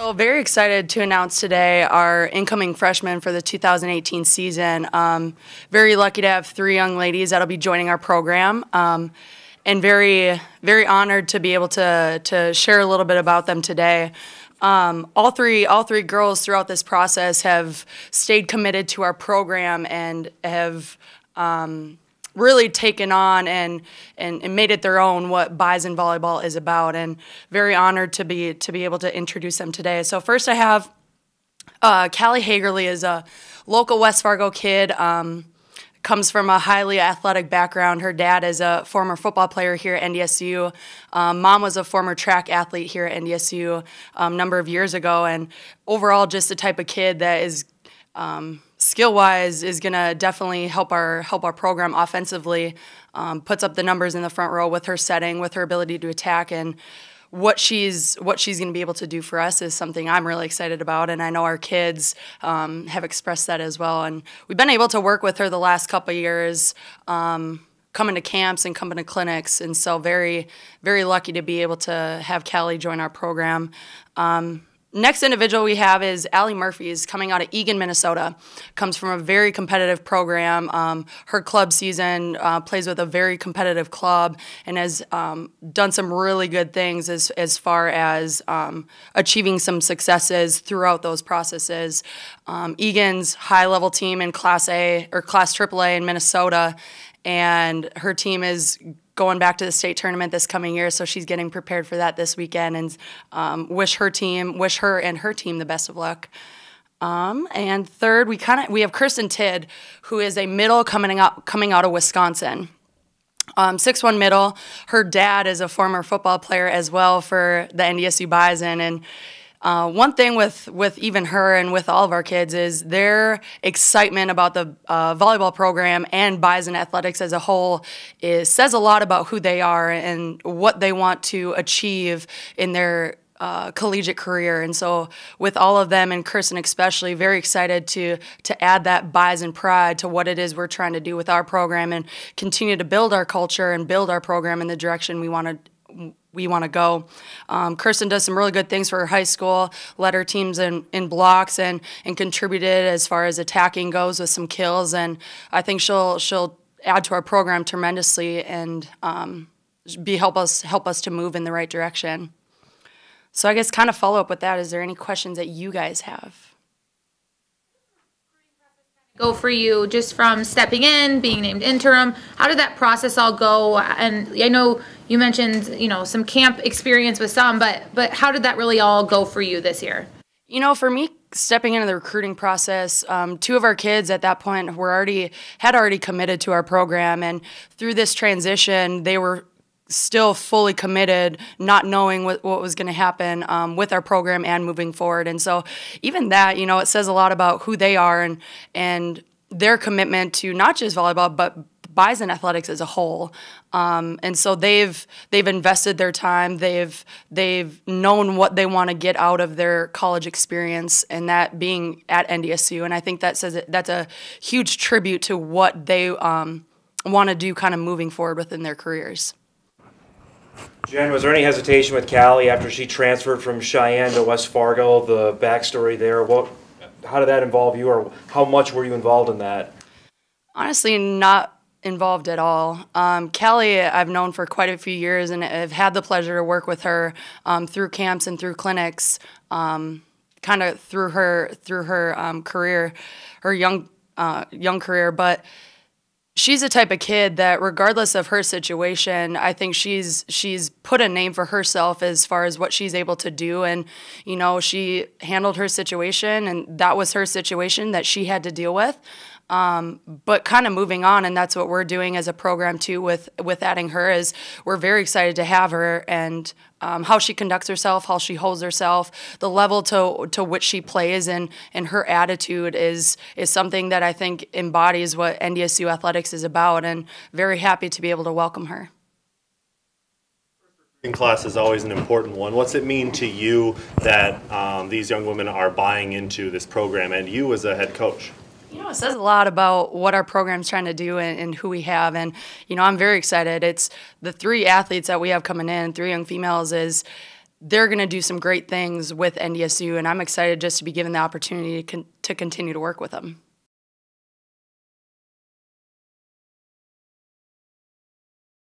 So very excited to announce today our incoming freshmen for the 2018 season. Very lucky to have 3 young ladies that'll be joining our program, and very honored to be able to share a little bit about them today. All three girls throughout this process have stayed committed to our program and have really taken on and made it their own what Bison Volleyball is about, and very honored to be able to introduce them today. So first I have Callie Hagerly is a local West Fargo kid, comes from a highly athletic background. Her dad is a former football player here at NDSU. Mom was a former track athlete here at NDSU a number of years ago, and overall just the type of kid that is skill-wise is going to definitely help our program offensively. Puts up the numbers in the front row with her setting, with her ability to attack, and what she's going to be able to do for us is something I'm really excited about, and I know our kids have expressed that as well. And we've been able to work with her the last couple of years, coming to camps and coming to clinics, and so very lucky to be able to have Callie join our program. Next individual we have is Allie Murphy. Is coming out of Eagan, Minnesota. Comes from a very competitive program. Her club season plays with a very competitive club and has done some really good things as far as achieving some successes throughout those processes. Eagan's high-level team in Class A or Class AAA in Minnesota, and her team is going back to the state tournament this coming year, so she's getting prepared for that this weekend, and wish her and her team the best of luck. And third, we have Kirsten Tidd, who is a middle coming out of Wisconsin. 6'1" middle. Her dad is a former football player as well for the NDSU Bison, and one thing with even her and with all of our kids is their excitement about the volleyball program and Bison athletics as a whole says a lot about who they are and what they want to achieve in their collegiate career. And so with all of them, and Kirsten especially, very excited to add that Bison pride to what it is we're trying to do with our program and continue to build our culture and build our program in the direction we want to go. Kirsten does some really good things for her high school, led her teams in blocks and contributed as far as attacking goes with some kills, and I think she'll add to our program tremendously and help us to move in the right direction. So I guess kind of follow up with that, is there any questions that you guys have? Go for you just from stepping in, being named interim? How did that process all go? And I know you mentioned, some camp experience with some, but how did that really all go for you this year? For me, stepping into the recruiting process, 2 of our kids at that point had already committed to our program, and through this transition, they were still fully committed, not knowing what was going to happen with our program and moving forward. And so even that, it says a lot about who they are and their commitment to not just volleyball, but Bison athletics as a whole. And so they've invested their time. They've known what they want to get out of their college experience, and that being at NDSU. And I think that's a huge tribute to what they want to do kind of moving forward within their careers. Jen, was there any hesitation with Callie after she transferred from Cheyenne to West Fargo? The backstory there, how did that involve you, or how much were you involved in that? Honestly, not involved at all. Callie I've known for quite a few years, and I've had the pleasure to work with her through camps and through clinics, kind of through her career, her young career, but she's the type of kid that, regardless of her situation, I think she's put a name for herself as far as what she's able to do. And, she handled her situation, and that was her situation that she had to deal with. But kind of moving on, and that's what we're doing as a program too with adding her, is we're very excited to have her, and how she conducts herself, how she holds herself, the level to which she plays, and her attitude is something that I think embodies what NDSU athletics is about, and very happy to be able to welcome her. Class is always an important one. What's it mean to you that these young women are buying into this program, and you as a head coach? It says a lot about what our program's trying to do and who we have, and I'm very excited. It's the 3 athletes that we have coming in, 3 young females, is they're going to do some great things with NDSU, and I'm excited just to be given the opportunity to continue to work with them.